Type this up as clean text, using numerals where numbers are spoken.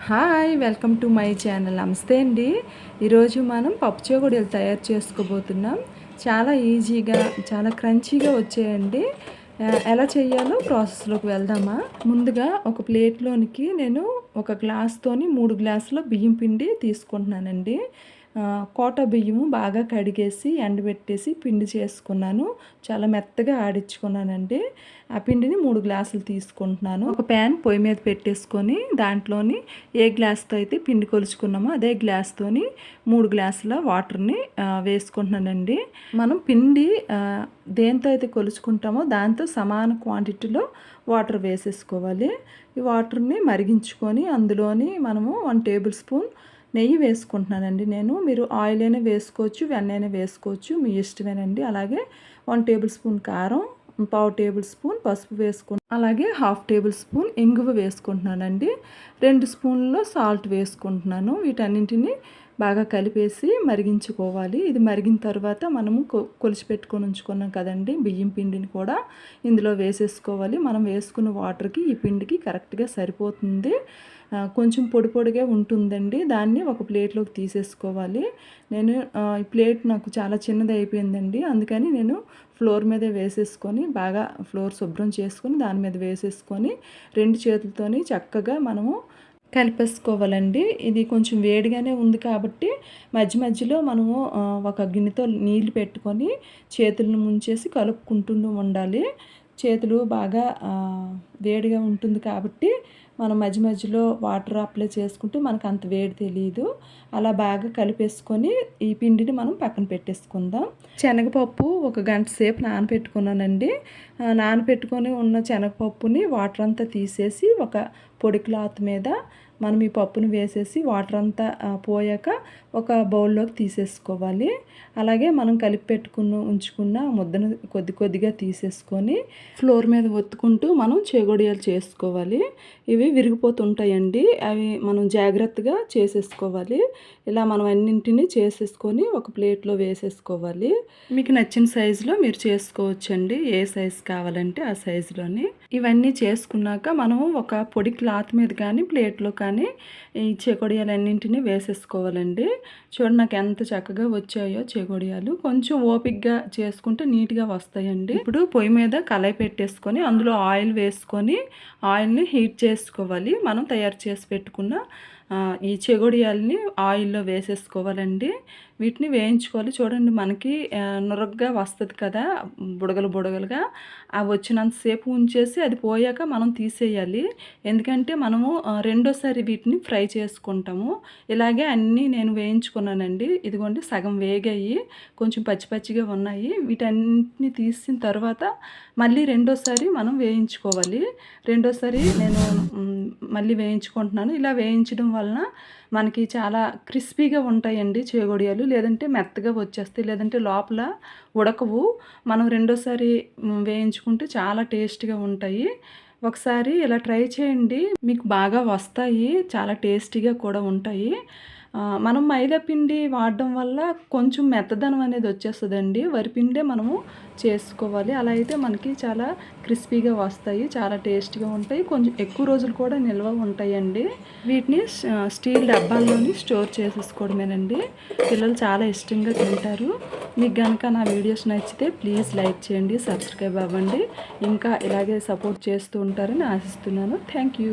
Hi welcome to my channel. నమస్తే అండి. ఈరోజు మనం పప్పు చేగోడీలు తయారు చేసుకోబోతున్నాం. చాలా ఈజీగా చాలా క్రంచీగా వచ్చాయండి. ఎలా చేయాలో ప్రాసెస్లోకి వెళ్దామా. ముందుగా ఒక ప్లేట్లోనికి నేను ఒక గ్లాస్తోని 3 గ్లాసుల బియ్యం పిండి తీసుకుంటున్నానండి. కోట బియ్యము బాగా కడిగేసి ఎండబెట్టేసి పిండి చేసుకున్నాను. చాలా మెత్తగా ఆడించుకున్నానండి. ఆ పిండిని 3 గ్లాసులు తీసుకుంటున్నాను. ఒక ప్యాన్ పొయ్యి మీద పెట్టేసుకొని దాంట్లోని ఏ గ్లాస్తో అయితే పిండి కొలుచుకున్నామో అదే గ్లాస్తోని 3 గ్లాసుల వాటర్ని వేసుకుంటున్నానండి. మనం పిండి దేంతో అయితే కొలుచుకుంటామో దాంతో సమాన క్వాంటిటీలో వాటర్ వేసేసుకోవాలి. ఈ వాటర్ని మరిగించుకొని అందులోని మనము 1 టేబుల్ స్పూన్ నెయ్యి వేసుకుంటున్నానండి నేను. మీరు ఆయిల్ అయినా వేసుకోవచ్చు, వెన్న అయినా వేసుకోవచ్చు, మీ ఇష్టమేనండి. అలాగే 1 టేబుల్ స్పూన్ కారం, 1/4 టేబుల్ స్పూన్ పసుపు అలాగే 1/2 టేబుల్ స్పూన్ ఇంగువ వేసుకుంటున్నానండి. 2 స్పూన్లు సాల్ట్ వేసుకుంటున్నాను. వీటన్నింటినీ బాగా కలిపేసి మరిగించుకోవాలి. ఇది మరిగిన తర్వాత మనము కొలిచి పెట్టుకొని ఉంచుకున్నాం కదండి బియ్యం పిండిని కూడా ఇందులో వేసేసుకోవాలి. మనం వేసుకున్న వాటర్కి ఈ పిండికి కరెక్ట్గా సరిపోతుంది. కొంచెం పొడి పొడిగా ఉంటుందండి. దాన్ని ఒక ప్లేట్లోకి తీసేసుకోవాలి. నేను ఈ ప్లేట్ నాకు చాలా చిన్నది అయిపోయిందండి. అందుకని నేను ఫ్లోర్ మీదే వేసేసుకొని బాగా ఫ్లోర్ శుభ్రం చేసుకొని దాని మీద వేసేసుకొని 2 చేతులతోని చక్కగా మనము కలిపేసుకోవాలండి. ఇది కొంచెం వేడిగానే ఉంది కాబట్టి మధ్య మధ్యలో మనము ఒక గిన్నెతో నీళ్ళు పెట్టుకొని చేతులను ముంచేసి కలుపుకుంటూ ఉండాలి. చేతులు బాగా వేడిగా ఉంటుంది కాబట్టి మనం మధ్య మధ్యలో వాటర్ అప్లై చేసుకుంటే మనకు అంత వేడి తెలియదు. అలా బాగా కలిపేసుకొని ఈ పిండిని మనం పక్కన పెట్టేసుకుందాం. శనగపప్పు ఒక గంట సేపు నానబెట్టుకున్నానండి. నానబెట్టుకొని ఉన్న శనగపప్పుని వాటర్ అంతా తీసేసి ఒక పొడి క్లాత్ మీద మనం ఈ పప్పును వేసేసి వాటర్ అంతా పోయాక ఒక బౌల్లోకి తీసేసుకోవాలి. అలాగే మనం కలిపి ఉంచుకున్న ముద్దను కొద్ది కొద్దిగా తీసేసుకొని ఫ్లోర్ మీద ఒత్తుకుంటూ మనం చేగొడియాలు చేసుకోవాలి. ఇవి విరిగిపోతుంటాయండి. అవి మనం జాగ్రత్తగా చేసేసుకోవాలి. ఇలా మనం అన్నింటినీ చేసేసుకొని ఒక ప్లేట్లో వేసేసుకోవాలి. మీకు నచ్చిన సైజులో మీరు చేసుకోవచ్చండి. ఏ సైజు కావాలంటే ఆ సైజులోని. ఇవన్నీ చేసుకున్నాక మనము ఒక పొడి క్లాత్ మీద కానీ ప్లేట్లో కానీ ఈ చేగొడియాలన్నింటినీ వేసేసుకోవాలండి. చూడండి నాకు ఎంత చక్కగా వచ్చాయో చేగొడియాలు. కొంచెం ఓపిక్గా చేసుకుంటే నీట్గా వస్తాయండి. ఇప్పుడు పొయ్యి మీద కళాయి పెట్టేసుకొని అందులో ఆయిల్ వేసుకొని ఆయిల్ని హీట్ చేసుకోవాలి. మనం తయారు చేసి పెట్టుకున్న ఈ చెగొడియాలని ఆయిల్లో వేసేసుకోవాలండి. వీటిని వేయించుకోవాలి. చూడండి మనకి నురగ్గా వస్తుంది కదా, బుడగలు బుడగలుగా. అవి వచ్చినంతసేపు ఉంచేసి అది పోయాక మనం తీసేయాలి. ఎందుకంటే మనము రెండోసారి వీటిని ఫ్రై చేసుకుంటాము. ఇలాగే అన్నీ నేను వేయించుకున్నానండి. ఇదిగోండి సగం వేగాయి, కొంచెం పచ్చి పచ్చిగా ఉన్నాయి. వీటన్నిటిని తీసిన తర్వాత మళ్ళీ రెండోసారి మనం వేయించుకోవాలి. రెండోసారి నేను మళ్ళీ వేయించుకుంటున్నాను. ఇలా వేయించడం వలన మనకి చాలా క్రిస్పీగా ఉంటాయండి చేగొడియాలు. లేదంటే మెత్తగా వచ్చేస్తాయి, లేదంటే లోపల ఉడకవు. మనం రెండోసారి వేయించుకుంటే చాలా టేస్ట్గా ఉంటాయి. ఒకసారి ఇలా ట్రై చేయండి, మీకు బాగా వస్తాయి, చాలా టేస్టీగా కూడా ఉంటాయి. మనం మైదా పిండి వాడడం వల్ల కొంచెం మెత్తదనం అనేది వచ్చేస్తుందండి. వరిపిండే మనము చేసుకోవాలి. అలా అయితే మనకి చాలా క్రిస్పీగా వస్తాయి, చాలా టేస్ట్గా ఉంటాయి, కొంచెం ఎక్కువ రోజులు కూడా నిల్వ ఉంటాయండి. వీటిని స్టీల్ డబ్బాల్లోని స్టోర్ చేసేసుకోవడమేనండి. పిల్లలు చాలా ఇష్టంగా తింటారు. మీకు కనుక నా వీడియోస్ నచ్చితే ప్లీజ్ లైక్ చేయండి, సబ్స్క్రైబ్ అవ్వండి. ఇంకా ఇలాగే సపోర్ట్ చేస్తూ ఉంటారని ఆశిస్తున్నాను. Thank you.